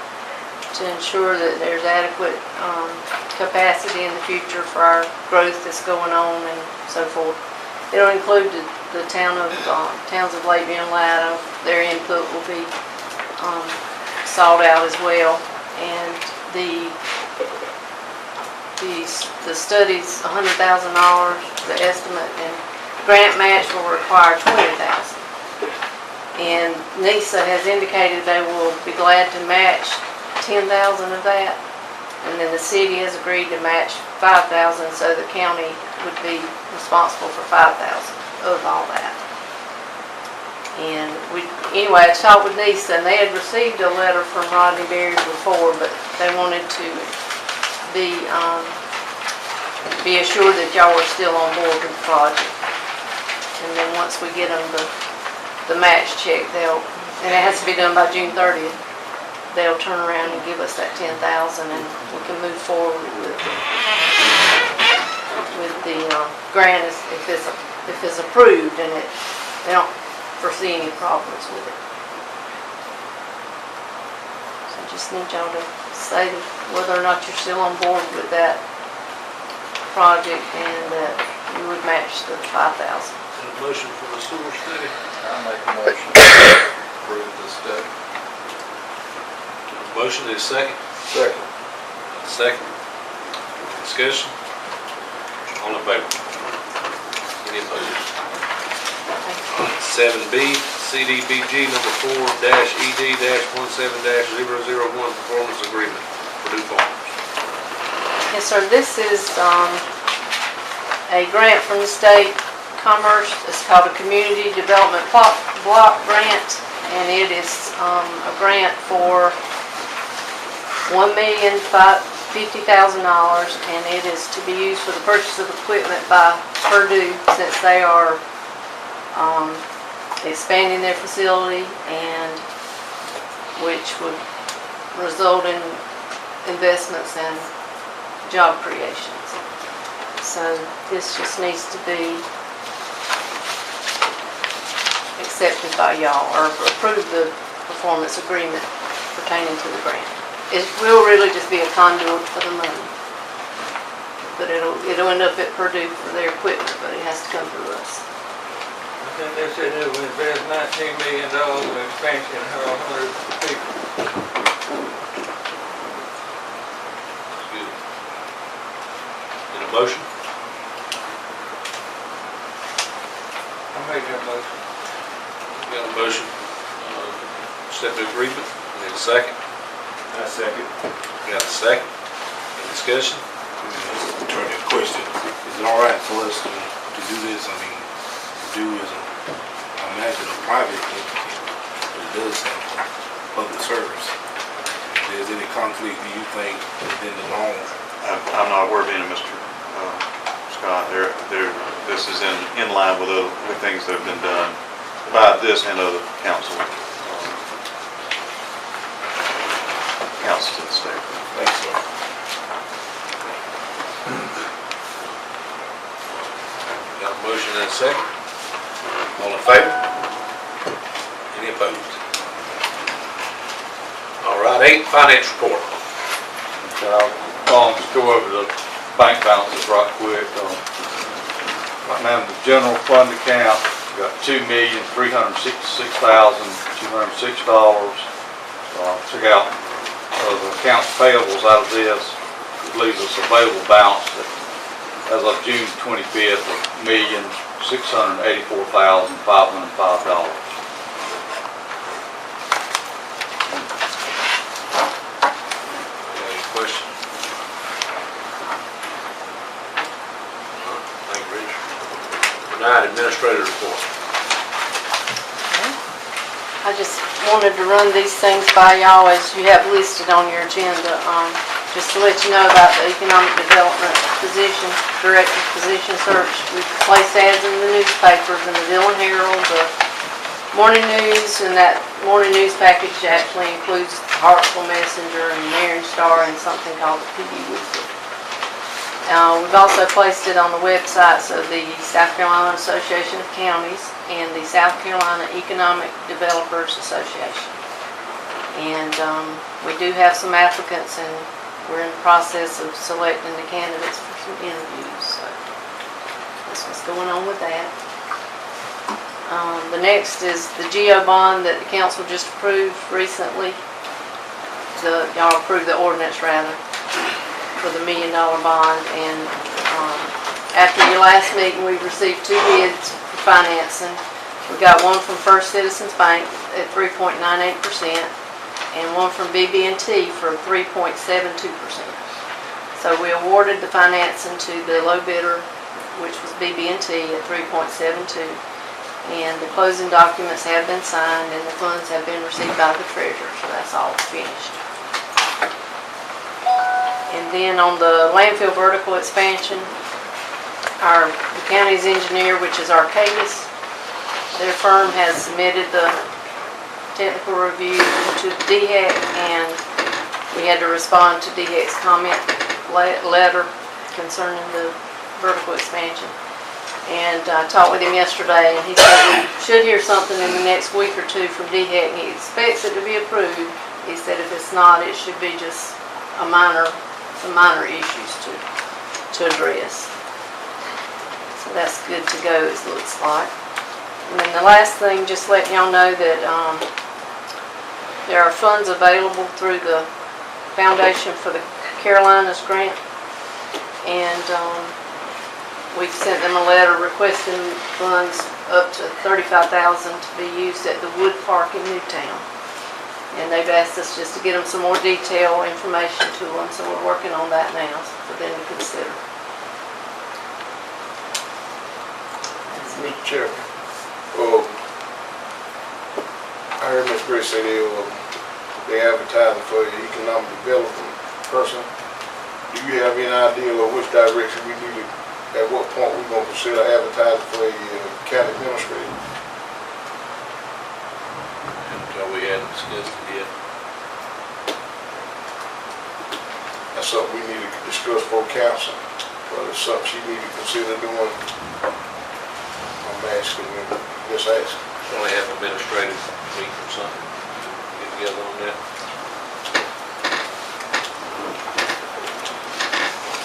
S7: to ensure that there's adequate capacity in the future for our growth that's going on and so forth. It'll include the towns of Lakeview and Laddo. Their input will be sought out as well. And the study's $100,000, the estimate, and grant match will require $20,000. And NISA has indicated they will be glad to match 10,000 of that, and then the city has agreed to match 5,000, so the county would be responsible for 5,000 of all that. And anyway, I talked with NISA, and they had received a letter from Rodney Berry before, but they wanted to be assured that y'all were still on board with the project. And then once we get them the match check, and it has to be done by June 30th. They'll turn around and give us that 10,000, and we can move forward with the grant if it's approved, and they don't foresee any problems with it. So I just need y'all to say whether or not you're still on board with that project and that you would match the 5,000.
S1: Motion for the sewer study.
S8: I make a motion to approve this study.
S1: Motion is second.
S8: Second.
S1: Second. Discussion. All in favor? Any opposed? 7B, CDBG number 4-ED-17-001 performance agreement for New Farms.
S7: Yes, sir. This is a grant from the state commerce. It's called a Community Development Block Grant, and it is a grant for $1,050,000, and it is to be used for the purchase of equipment by Purdue, since they are expanding their facility, and which would result in investments and job creations. So this just needs to be accepted by y'all, or approve the performance agreement pertaining to the grant. It will really just be a conduit for the money. But it'll end up at Purdue for their equipment, but it has to come through us.
S10: I think they said it would invest $19 million in expansion of 100 people.
S1: Good. Need a motion?
S10: I make that motion.
S1: Got a motion, accept the agreement, need a second.
S3: I second.
S1: Got a second. Any discussion?
S3: Attorney, a question. Is it all right for us to do this? I mean, Purdue is I imagine a private entity, but it does have public service. If there's any conflict, do you think within the loan?
S15: I'm not aware of any, Mr. Scott. This is in line with other things that have been done by this and other councils in the state.
S3: Thanks, sir.
S1: Got a motion and a second. All in favor? Any opposed? All right, 8, finance report.
S11: I'll just go over the bank balances right quick. Right now, in the general fund account, we got $2,366,206. Took out the accounts payables out of this, it leaves us available balance as of June 25th of $684,505.
S1: Any questions? Thank you, Richard. Number 9, administrator report.
S7: I just wanted to run these things by y'all as you have listed on your agenda, just to let you know about the economic development position, director position search. We've placed ads in the newspapers, in the Dillon Herald, the Morning News, and that Morning News package actually includes the Hartsville Messenger and Marion Star and something called the PD Weekly. We've also placed it on the websites of the South Carolina Association of Counties and the South Carolina Economic Developers Association. And we do have some applicants, and we're in the process of selecting the candidates for some interviews. So that's what's going on with that. The next is the GEO bond that the council just approved recently. Y'all approved the ordinance rather, for the $1 million bond. And after your last meeting, we received 2 bids for financing. We got one from First Citizens Bank at 3.98% and one from BB&T for 3.72%. So we awarded the financing to the low bidder, which was BB&T at 3.72. And the closing documents have been signed and the funds have been received by the treasurer, so that's all finished. And then on the landfill vertical expansion, the county's engineer, which is Arcadis, their firm has submitted the technical review to DHEC, and we had to respond to DHEC's comment letter concerning the vertical expansion. And I talked with him yesterday, and he said we should hear something in the next week or 2 from DHEC. He expects it to be approved. He said if it's not, it should be just some minor issues to address. So that's good to go, it looks like. And then the last thing, just letting y'all know that there are funds available through the Foundation for the Carolinas grant, and we've sent them a letter requesting funds up to $35,000 to be used at the Wood Park in Newtown. And they've asked us just to get them some more detailed information to them, so we're working on that now for them to consider.
S5: Mr. Chairman, I heard Ms. Gray say they advertising for the economic development person. Do you have any idea of which direction we need to, at what point we're going to consider advertising for a county administrator?
S1: Until we hadn't discussed it yet.
S5: That's something we need to discuss for council, but it's something she need to consider doing. I'm asking, just asking.
S1: Probably have an administrative meeting or something, get together on that.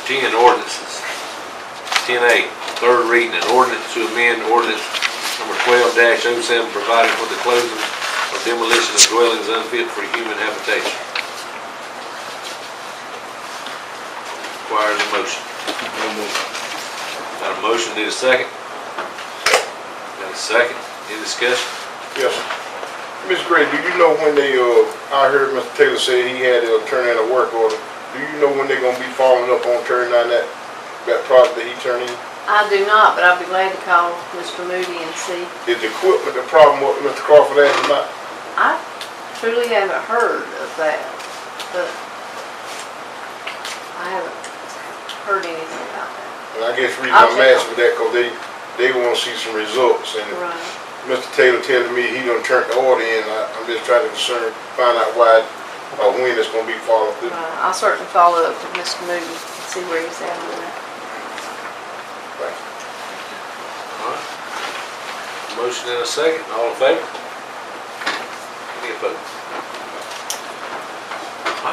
S1: 10 ordinances. 10A, third reading, an ordinance to amend ordinance number 12-07, providing for the closing or demolition of dwellings unfit for human habitation. Requires a motion. Got a motion, need a second? Got a second? Any discussion?
S5: Yes, sir. Ms. Gray, do you know when they, I heard Mr. Taylor say he had to turn in a work order. Do you know when they're gonna be following up on turning on that project that he turned in?
S7: I do not, but I'll be glad to call Mr. Moody and see.
S5: Is the equipment the problem what Mr. Crawford asked about?
S7: I truly haven't heard of that, but I haven't heard anything about that.
S5: And I guess the reason I'm asking that, because they want to see some results, and
S7: Right.
S5: Mr. Taylor telling me he done turned the order in. I'm just trying to find out why or when it's going to be followed through.
S7: Right. I'll certainly follow up with Mr. Moody and see where he's at with that.
S5: Thank you.
S1: All right. Motion and a second, all in favor? Any opposed?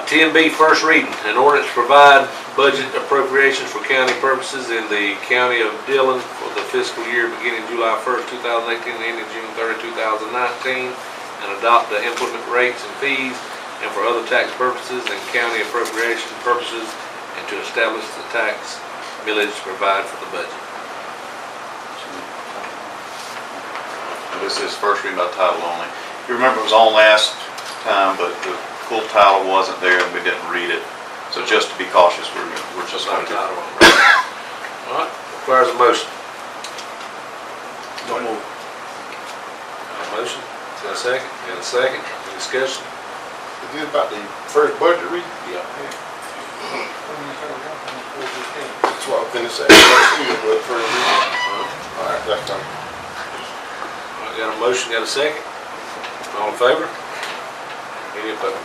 S1: 10B, first reading, an ordinance to provide budget appropriations for county purposes in the county of Dillon for the fiscal year beginning July 1st, 2018 and ending June 30, 2019, and adopt the implement rates and fees and for other tax purposes and county appropriation purposes, and to establish the tax millage to provide for the budget.
S15: This is first reading by title only. You remember it was on last time, but the full title wasn't there and we didn't read it. So just to be cautious, we're just going to.
S1: All right, requires a motion.
S13: No move.
S1: Motion, got a second? Got a second? Any discussion?
S5: Is this about the first budget read?
S1: Yeah.
S5: That's what I'm finna say. But first read. All right, that's done.
S1: All right, got a motion, got a second? All in favor? Any opposed?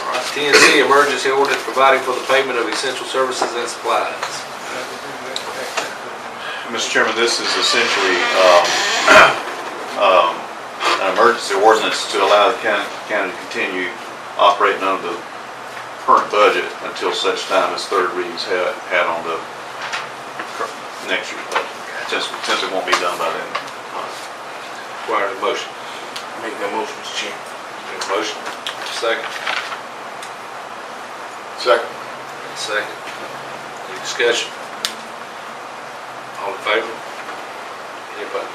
S1: All right, 10C, emergency ordinance providing for the payment of essential services and supplies.
S15: Mr. Chairman, this is essentially an emergency ordinance to allow the county to continue operating under the current budget until such time as third readings had on the next year's budget, since it won't be done by then.
S1: Requires a motion.
S3: Make that motion, Mr. Chairman.
S1: Got a motion, second?
S5: Second.
S1: Second. Any discussion? All in favor? Any opposed?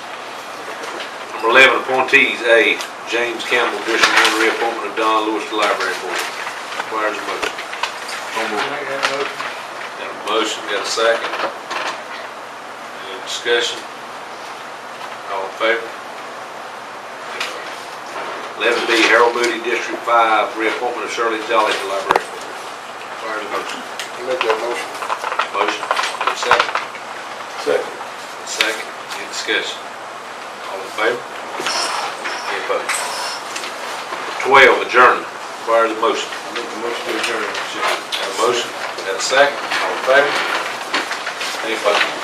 S1: Number 11, appointees. A, James Campbell, District 1, reappointment of Don Lewis to Library Board. Requires a motion.
S10: Make that motion.
S1: Got a motion, got a second? Any discussion? All in favor? 11B, Harold Moody, District 5, reappointment of Shirley Jolly to Library Board. Requires a motion.
S5: Make that motion.
S1: Motion, got a second?
S5: Second.
S1: Second, any discussion? All in favor? Any opposed? 12, adjournment, requires a motion.
S13: Make the motion to adjourn, Mr. Chairman.
S1: Got a motion, got a second, all in favor? Any opposed?